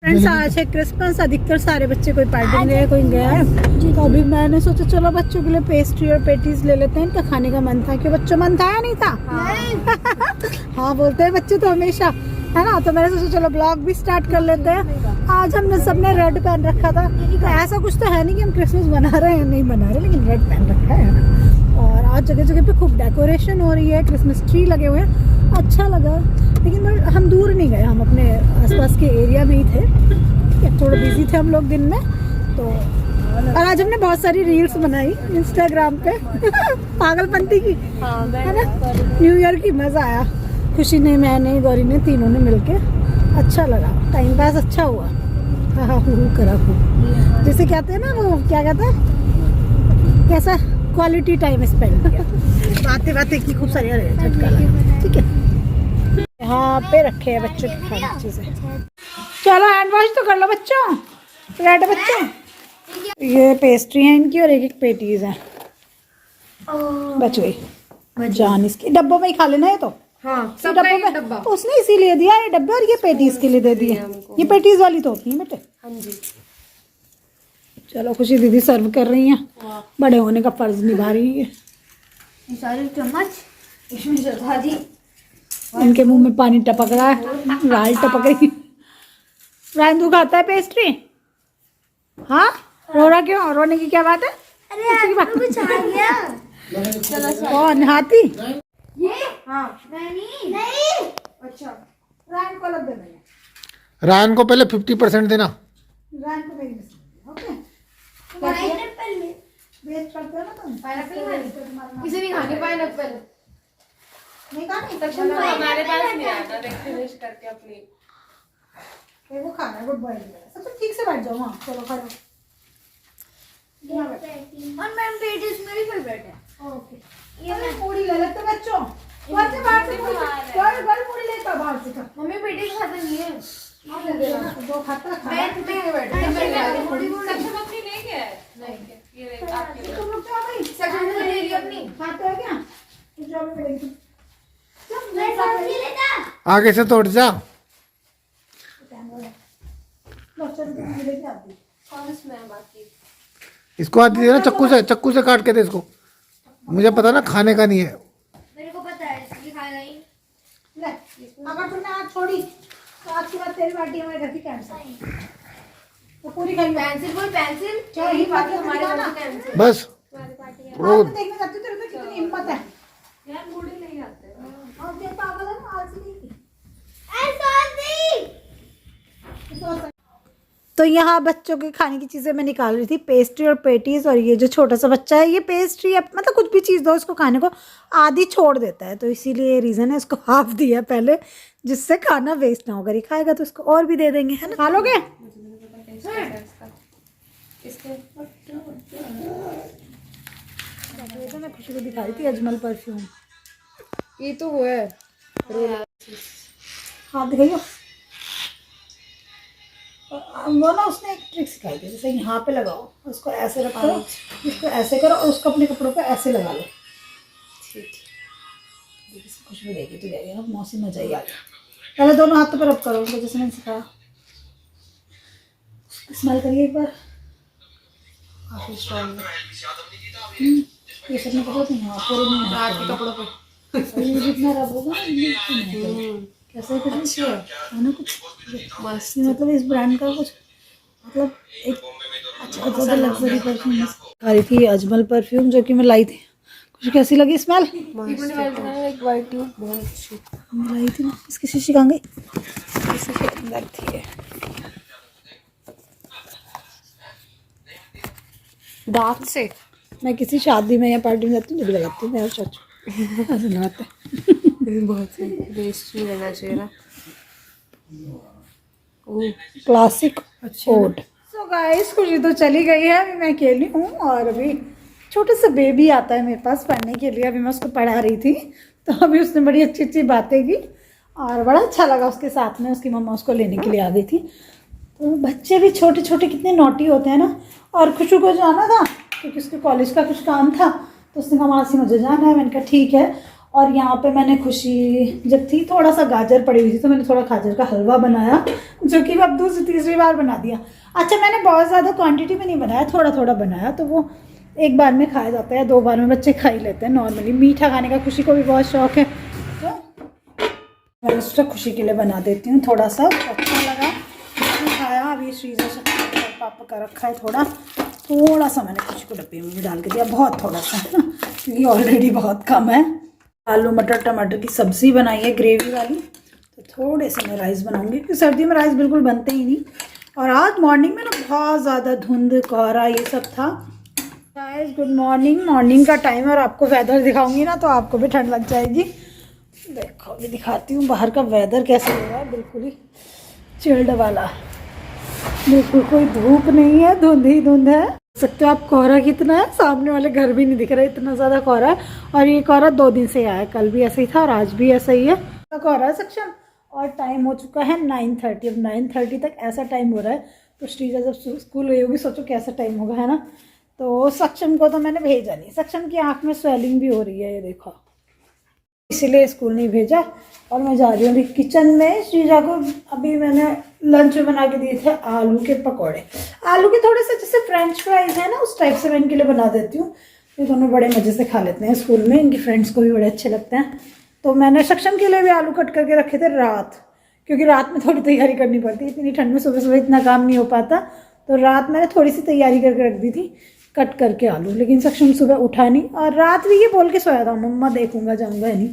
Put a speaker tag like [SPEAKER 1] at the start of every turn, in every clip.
[SPEAKER 1] Friends आज है Christmas, अधिकतर सारे बच्चे कोई पार्टी में गए कोई गया है, तो अभी मैंने सोचा चलो बच्चों के लिए पेस्ट्री और पेटीज ले लेते हैं। इनका खाने का मन था, कि बच्चों मन था या नहीं था? हाँ बोलते हैं बच्चे तो हमेशा, है ना। तो मैंने सोचा चलो ब्लॉग भी स्टार्ट कर लेते हैं। आज हमने सबने रेड पहन रखा था, तो ऐसा कुछ तो है नहीं कि हम क्रिसमस मना रहे हैं या नहीं मना रहे, लेकिन रेड पहन रखा है। और आज जगह जगह पे खूब डेकोरेशन हो रही है, क्रिसमस ट्री लगे हुए हैं, अच्छा लगा। लेकिन हम दूर नहीं गए, हम अपने आसपास के एरिया में ही थे। थोड़ा बिजी थे हम लोग दिन में, तो और आज हमने बहुत सारी रील्स बनाई इंस्टाग्राम पे पागलपंती की, है ना। न्यू ईयर की मज़ा आया, खुशी ने, मैंने, गौरी ने, तीनों ने मिलके अच्छा लगा, टाइम पास अच्छा हुआ। हाँ करा खूब, जैसे कहते हैं ना, वो क्या कहते हैं, कैसा क्वालिटी टाइम स्पेंड किया, बातें बातें की, खूब सारी झटका लगा। ठीक है, यहाँ पे रखे हैं बच्चों की खाने की चीज़ें। चलो हैंड वॉश तो कर लो बच्चों, रेड बच्चों। ये पेस्ट्री है इनकी और एक एक पेटीज है। बच गई जान इसकी, डब्बों में ही खा लेना है तो।
[SPEAKER 2] हाँ,
[SPEAKER 1] सब डब्बों में डब्बा उसने इसीलिए दिया ये डब्बे, और ये पेटीज के लिए दे दिए। ये पेटीज वाली तो होती है बेटे।
[SPEAKER 2] हाँ जी।
[SPEAKER 1] चलो खुशी दीदी सर्व कर रही हैं, बड़े होने का फर्ज निभा रही है।
[SPEAKER 2] ये सारे चम्मच इसमें चढ़ा दी।
[SPEAKER 1] इनके मुंह में पानी टपक रहा है, राल टपक रही। रायंदू खाता है पेस्ट्री? हाँ, रो रहा क्यों? रोने की क्या बात है?
[SPEAKER 2] अरे कुछ आ गया।
[SPEAKER 1] कौन हाथी?
[SPEAKER 2] ये हाँ नहीं अच्छा,
[SPEAKER 1] रायन को अलग देना,
[SPEAKER 3] रायन को पहले 50% देना।
[SPEAKER 1] रायन को मेरी ओके।
[SPEAKER 2] पाइनएप्पल में
[SPEAKER 1] वेस्ट करते हो ना तुम?
[SPEAKER 2] पाइनएप्पल किसी भी खाने पाइनएप्पल
[SPEAKER 1] नहीं खानी?
[SPEAKER 2] हमारे पास नहीं आता, देख फिनिश करके अपनी
[SPEAKER 1] वो खाना है, गुड बॉय। सब ठीक से बैठ जाओ। हाँ चलो खड़ो।
[SPEAKER 2] और मैम पेटीज मेरी फेवरेट है।
[SPEAKER 1] ओके, ये पूरी ले लेते बच्चों, बाहर से बाहर से कोई पूरी लेता बाहर से खा।
[SPEAKER 2] मम्मी पेटीज खाता नहीं है।
[SPEAKER 1] ले देना, जो खाता खा।
[SPEAKER 2] अपनी लेके आए। नहीं ये
[SPEAKER 1] तुम लोग क्या भाई
[SPEAKER 2] सेकंड में ले ली अपनी।
[SPEAKER 1] खाते हो क्या? जो भी मिलेगी
[SPEAKER 3] आगे से तोड़ जा।
[SPEAKER 2] कौन इसमें बाकी
[SPEAKER 3] इसको आती है ना, चक्कू से काट के दे इसको। मुझे पता ना खाने का नहीं है।
[SPEAKER 2] मेरे को पता है, इसलिए खाएगा ही।
[SPEAKER 1] ले, अगर तुमने आज छोड़ी तो आज के बाद तेरी पार्टी हमारे घर की कैंसिल। तो पूरी खाई
[SPEAKER 2] पेंसिल बोल पेंसिल।
[SPEAKER 1] क्या ही बात है
[SPEAKER 2] हमारे
[SPEAKER 1] तुम्हारी
[SPEAKER 2] घर
[SPEAKER 1] ना?
[SPEAKER 2] की पेंसिल।
[SPEAKER 3] बस
[SPEAKER 1] वो देखने जाती हूँ तेरे में कितनी हिम्मत है।
[SPEAKER 2] यार बूढ़े नहीं आते।
[SPEAKER 1] और ये पागल है ना, आलसी नहीं थी। तो यहाँ बच्चों के खाने की चीज़ें मैं निकाल रही थी, पेस्ट्री और पेटीज। और ये जो छोटा सा बच्चा है, ये पेस्ट्री मतलब कुछ भी चीज़ दो इसको खाने को, आधी छोड़ देता है। तो इसीलिए रीज़न है, इसको हाफ दिया पहले, जिससे खाना वेस्ट ना हो। अगर ये खाएगा तो इसको और भी दे देंगे, है ना। खा लोगे? तो मैं खुशी को दिखा रही थी अजमल परफ्यूम।
[SPEAKER 2] ये तो वो है।
[SPEAKER 1] हाथ दिखाइयो। वो ना उसने एक ट्रिक सिखाई थी, जैसे यहाँ पे लगाओ, उसको ऐसे रखो, इसको ऐसे करो, और उसको अपने कपड़ों पे ऐसे लगा लो। ठीक, खुशबू देगी तो जाएगी ना, मौसम मजा ही आ गया। पहले दोनों हाथों पर रब करो उनको, जैसे मैंने सिखाया। स्मेल करिए एक बार। काफी स्ट्रॉन्ग है ये सब में। बहुत नहीं, हाँ पूरे नहीं,
[SPEAKER 2] कपड़ों पे
[SPEAKER 1] जितना रब होगा कैसे कुछ अच्छी है ना, कुछ मस्त। मतलब इस ब्रांड का कुछ मतलब एक अच्छा ज़्यादा लग्जरी परफ्यूम आ रही थी, अजमल परफ्यूम, जो कि मैं लाई थी। कुछ कैसी लगी स्मेल?
[SPEAKER 2] एक वाइट ट्यूब बहुत अच्छी
[SPEAKER 1] लाई थी ना। इसकी शीशी कहाँ गई? शीशी अंदर थी।
[SPEAKER 2] दांत से
[SPEAKER 1] मैं किसी शादी में या पार्टी में जाती हूँ, जब लगाती हूँ मैं और चाचू ऐसे लगाते हैं।
[SPEAKER 2] बहुत सही वेस्ट नहीं रहना चाहिए ना।
[SPEAKER 1] क्लासिक ओट। सो गाइस, खुशी तो चली गई है, अभी मैं अकेली हूँ। और अभी छोटे से बेबी आता है मेरे पास पढ़ने के लिए, अभी मैं उसको पढ़ा रही थी, तो अभी उसने बड़ी अच्छी अच्छी बातें की और बड़ा अच्छा लगा उसके साथ में। उसकी मम्मा उसको लेने के लिए आ गई थी। तो बच्चे भी छोटे छोटे कितने नॉटी होते हैं ना। और खुशू को जाना था क्योंकि उसके कॉलेज का कुछ काम था, तो उसने कहा मासी मुझे जाना है। मैंने कहा ठीक है। और यहाँ पे मैंने खुशी जब थी थोड़ा सा गाजर पड़ी हुई थी तो मैंने थोड़ा गाजर का हलवा बनाया, जो कि अब दूसरी तीसरी बार बना दिया। अच्छा, मैंने बहुत ज़्यादा क्वांटिटी में नहीं बनाया, थोड़ा थोड़ा बनाया, तो वो एक बार में खाया जाता है, 2 बार में बच्चे खा ही लेते हैं नॉर्मली। मीठा खाने का खुशी को भी बहुत शौक है, तो मैं उसका खुशी के लिए बना देती हूँ थोड़ा सा। अच्छा लगा, खाया। अभी श्रीजा पापा का रखा है थोड़ा सा मैंने खुशी को डब्बे में भी डाल के दिया, बहुत थोड़ा सा है ना, क्योंकि ऑलरेडी बहुत कम है। आलू मटर टमाटर की सब्ज़ी बनाई है ग्रेवी वाली, तो थोड़े से मैं राइस बनाऊंगी, क्योंकि सर्दियों में राइस बिल्कुल बनते ही नहीं। और आज मॉर्निंग में ना बहुत ज़्यादा धुंध कोहरा ये सब था। गाइस गुड मॉर्निंग, मॉर्निंग का टाइम, और आपको वेदर दिखाऊंगी ना तो आपको भी ठंड लग जाएगी। देखो अभी दिखाती हूँ बाहर का वेदर कैसे हो रहा है, बिल्कुल ही चिल्ड वाला, बिल्कुल कोई धूप नहीं है, धुंध ही धुंध है। देख सकते हो आप कोहरा कितना है, सामने वाले घर भी नहीं दिख रहा, इतना ज़्यादा कोहरा है। और ये कोहरा 2 दिन से आया है, कल भी ऐसा ही था और आज भी ऐसा ही है कोहरा सेक्शन। और टाइम हो चुका है 9:30, अब 9:30 तक ऐसा टाइम हो रहा है। तो श्रीजा जब स्कूल गई होगी, सोचो कैसा टाइम होगा, है ना। तो सक्षम को तो मैंने भेजा नहीं, सक्षम की आँख में स्वेलिंग भी हो रही है, ये देखो, इसीलिए स्कूल नहीं भेजा। और मैं जा रही हूँ अभी किचन में। श्रीजा को अभी मैंने लंच में बना के दिए थे आलू के पकौड़े, आलू के थोड़े से जैसे फ्रेंच फ्राइज है ना, उस टाइप से मैं इनके लिए बना देती हूँ। ये दोनों बड़े मज़े से खा लेते हैं स्कूल में, इनकी फ्रेंड्स को भी बड़े अच्छे लगते हैं। तो मैंने सक्षम के लिए भी आलू कट करके रखे थे रात, क्योंकि रात में थोड़ी तैयारी करनी पड़ती है, इतनी ठंड में सुबह सुबह इतना काम नहीं हो पाता। तो रात मैंने थोड़ी सी तैयारी करके रख दी थी कट करके आलू, लेकिन सक्षम सुबह उठा नहीं। और रात भी ये बोल के सोया था, मम्मा देखूंगा जाऊंगा नहीं।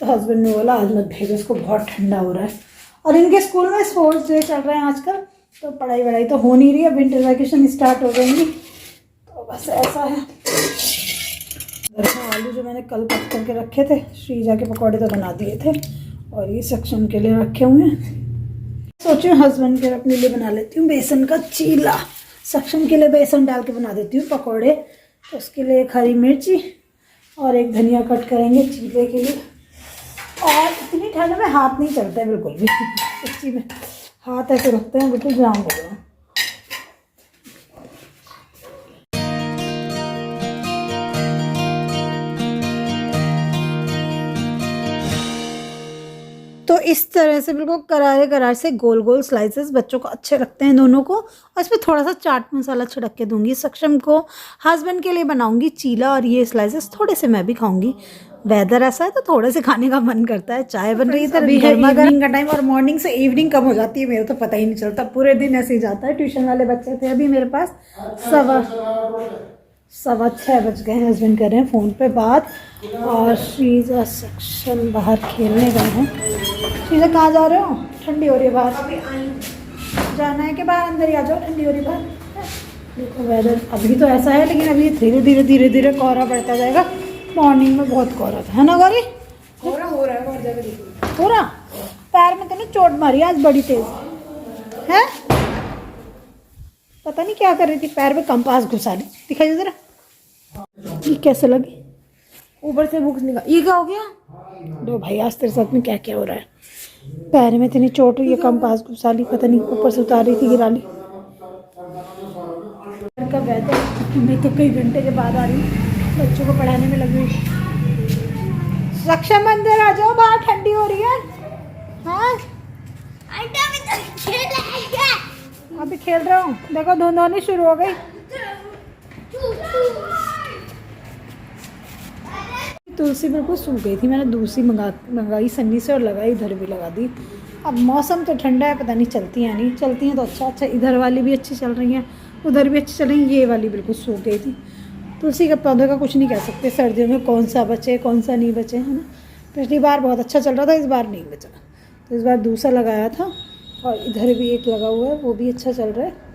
[SPEAKER 1] तो हस्बैंड ने बोला आज मत भेजो इसको, बहुत ठंडा हो रहा है। और इनके स्कूल में स्पोर्ट्स डे चल रहे हैं आजकल, तो पढ़ाई वढ़ाई तो हो नहीं रही है, विंटर वैकेशन स्टार्ट हो गई, तो बस ऐसा है। आलू जो मैंने कल कट करके रखे थे, श्रीजा के पकौड़े तो बना दिए थे, और ये सक्षम के लिए रखे हुए हैं। सोची हूँ हस्बैंड के अपने लिए बना लेती हूँ बेसन का चीला, सक्षम के लिए बेसन डाल के बना देती हूँ पकौड़े। तो उसके लिए एक हरी मिर्ची और एक धनिया कट करेंगे चीले के लिए। और इतनी ठंड में हाथ नहीं चलता है बिल्कुल भी, सच्ची में हाथ ऐसे रखते हैं बिल्कुल जाम हो गया। तो इस तरह से बिल्कुल करारे करार से गोल गोल स्लाइसेस बच्चों को अच्छे लगते हैं दोनों को। और इसमें थोड़ा सा चाट मसाला छिड़क के दूंगी। सक्षम को हस्बैंड के लिए बनाऊंगी चीला, और ये स्लाइसेस थोड़े से मैं भी खाऊंगी। वेदर ऐसा है तो थोड़े से खाने का मन करता है। चाय बन रही है, अभी है इवनिंग का टाइम, और मॉर्निंग से इवनिंग कब हो जाती है मेरे तो पता ही नहीं चलता, पूरे दिन ऐसे ही जाता है। ट्यूशन वाले बच्चे थे अभी मेरे पास, 6:15 बज गए हैं। हस्बैंड कर रहे हैं फ़ोन पे बात, और श्रीजा सक्षम बाहर खेलने गए हैं। श्रीजा कहाँ जा रहे हो? ठंडी हो रही है बाहर, जाना है कि बाहर अंदर ही आ जाओ, ठंडी हो रही है बाहर। देखो वेदर अभी तो ऐसा है, लेकिन अभी धीरे धीरे कोहरा बढ़ता जाएगा। मॉर्निंग में बहुत कोहरा था, है ना गौरी?
[SPEAKER 2] हो रहा है बहुत जगह,
[SPEAKER 1] हो रहा। पैर में तो नहीं चोट मारी आज बड़ी तेज है, पता नहीं क्या कर रही थी, पैर में कंपास घुसा ली। दिखाइए जरा, ये कैसे लगी?
[SPEAKER 2] ऊपर से बुक्स निकाल, ये क्या हो गया?
[SPEAKER 1] दो भाई आज तेरे साथ में क्या क्या हो रहा है? पैर में इतनी चोट हुई है, कंपास घुसा ली, पता नहीं ऊपर से उतार रही थी गिरा ली। का वेदर, मैं तो कई घंटे के बाद आ रही हूँ, बच्चों को पढ़ाने में लगी हुई। सक्षम अंदर आ जाओ, बाहर ठंडी हो रही है। हाँ अभी खेल रहा हूँ, देखो धुंध होनी शुरू हो गई। तुलसी बिल्कुल सूख गई थी, मैंने दूसरी मंगाई सन्नी से और लगाई, इधर भी लगा दी। अब मौसम तो ठंडा है, पता नहीं चलती है नहीं, चलती हैं तो अच्छा। इधर वाली भी अच्छी चल रही हैं, उधर भी अच्छी चल रही हैं, ये वाली बिल्कुल सूख गई थी। तुलसी के पौधे का कुछ नहीं कह सकते, सर्दियों में कौन सा बचे कौन सा नहीं बचे, है ना। पिछली बार बहुत अच्छा चल रहा था, इस बार नहीं बचा, तो इस बार दूसरा लगाया था। और इधर भी एक लगा हुआ है, वो भी अच्छा चल रहा है।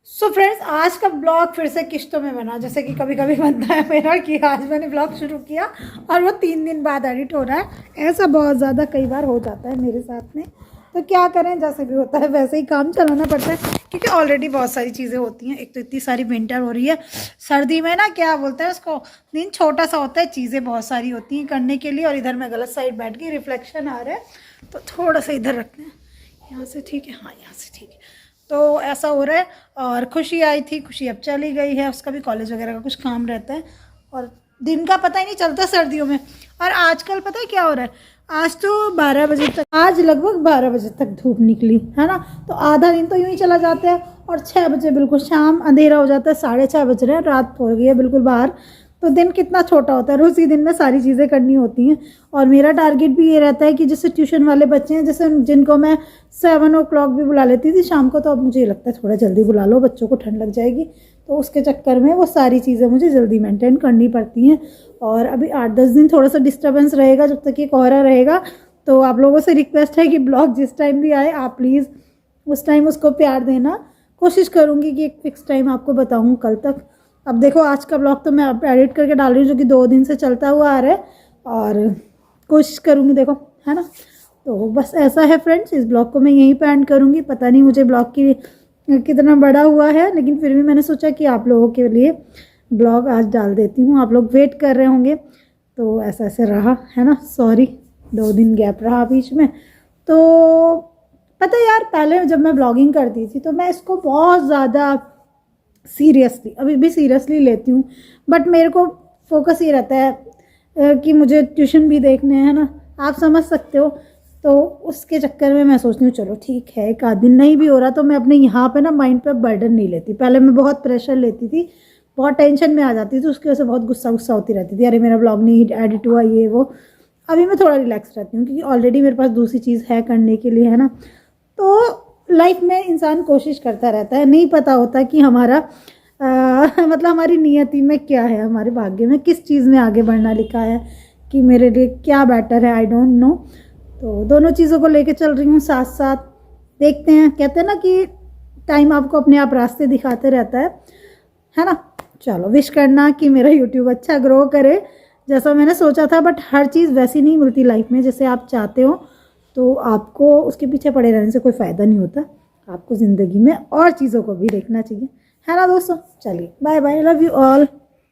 [SPEAKER 1] सो फ्रेंड्स, आज का ब्लॉग फिर से किश्तों में बना, जैसे कि कभी कभी बनता है मेरा कि आज मैंने ब्लॉग शुरू किया और वो 3 दिन बाद एडिट हो रहा है। ऐसा बहुत ज़्यादा कई बार हो जाता है मेरे साथ में, तो क्या करें, जैसे भी होता है वैसे ही काम चलाना पड़ता है, क्योंकि ऑलरेडी बहुत सारी चीज़ें होती हैं। एक तो इतनी सारी विंटर हो रही है, सर्दी में ना क्या बोलते हैं उसको, दिन छोटा सा होता है, चीज़ें बहुत सारी होती हैं करने के लिए। और इधर मैं गलत साइड बैठ गई, रिफ्लेक्शन आ रहा है, तो थोड़ा सा इधर रखते हैं, यहाँ से ठीक है, हाँ यहाँ से ठीक है। तो ऐसा हो रहा है। और खुशी आई थी, खुशी अब चली गई है, उसका भी कॉलेज वगैरह का कुछ काम रहता है। और दिन का पता ही नहीं चलता सर्दियों में। और आजकल पता है क्या हो रहा है, आज तो 12 बजे तक, आज लगभग 12 बजे तक धूप निकली है ना, तो आधा दिन तो यूं ही चला जाता है और 6 बजे बिल्कुल शाम अंधेरा हो जाता है, 6:30 बज रहे हैं, रात हो गई है बिल्कुल बाहर। तो दिन कितना छोटा होता है, उसी दिन में सारी चीज़ें करनी होती हैं। और मेरा टारगेट भी ये रहता है कि जैसे ट्यूशन वाले बच्चे हैं, जैसे जिनको मैं 7 o'clock भी बुला लेती थी शाम को, तो अब मुझे लगता है थोड़ा जल्दी बुला लो, बच्चों को ठंड लग जाएगी। तो उसके चक्कर में वो सारी चीज़ें मुझे जल्दी मेंटेन करनी पड़ती हैं। और अभी 8-10 दिन थोड़ा सा डिस्टर्बेंस रहेगा जब तक ये कोहरा रहेगा। तो आप लोगों से रिक्वेस्ट है कि ब्लॉग जिस टाइम भी आए आप प्लीज़ उस टाइम उसको प्यार देना। कोशिश करूँगी कि एक फ़िक्स टाइम आपको बताऊँ कल तक। अब देखो आज का ब्लॉग तो मैं अब एडिट करके डाल रही हूँ, जो कि 2 दिन से चलता हुआ आ रहा है, और कोशिश करूँगी, देखो है ना। तो बस ऐसा है फ्रेंड्स, इस ब्लॉग को मैं यहीं पे एंड करूँगी। पता नहीं मुझे ब्लॉग की कितना बड़ा हुआ है, लेकिन फिर भी मैंने सोचा कि आप लोगों के लिए ब्लॉग आज डाल देती हूँ। आप लोग वेट कर रहे होंगे, तो ऐसा ऐसे रहा है ना, सॉरी 2 दिन गैप रहा बीच में। तो पता है यार, पहले जब मैं ब्लॉगिंग करती थी तो मैं इसको बहुत ज़्यादा सीरियसली, अभी भी सीरियसली लेती हूँ, बट मेरे को फोकस ये रहता है कि मुझे ट्यूशन भी देखने हैं ना, आप समझ सकते हो। तो उसके चक्कर में मैं सोचती हूँ चलो ठीक है, एक आध दिन नहीं भी हो रहा तो मैं अपने यहाँ पे ना माइंड पे बर्डन नहीं लेती। पहले मैं बहुत प्रेशर लेती थी, बहुत टेंशन में आ जाती थी, उसकी वजह से बहुत गुस्सा होती रहती थी, अरे मेरा ब्लॉग नहीं एडिट हुआ ये वो। अभी मैं थोड़ा रिलैक्स रहती हूँ क्योंकि ऑलरेडी मेरे पास दूसरी चीज़ है करने के लिए, है ना। तो लाइफ में इंसान कोशिश करता रहता है, नहीं पता होता कि हमारा मतलब हमारी नियति में क्या है, हमारे भाग्य में किस चीज़ में आगे बढ़ना लिखा है, कि मेरे लिए क्या बेटर है, आई डोंट नो। तो दोनों चीज़ों को लेके चल रही हूँ साथ साथ, देखते हैं। कहते हैं ना कि टाइम आपको अपने आप रास्ते दिखाते रहता है ना। चलो विश करना कि मेरा यूट्यूब अच्छा ग्रो करे जैसा मैंने सोचा था, बट हर चीज़ वैसी नहीं मिलती लाइफ में जैसे आप चाहते हो। तो आपको उसके पीछे पड़े रहने से कोई फ़ायदा नहीं होता, आपको ज़िंदगी में और चीज़ों को भी देखना चाहिए, है ना दोस्तों। चलिए bye bye, love you all.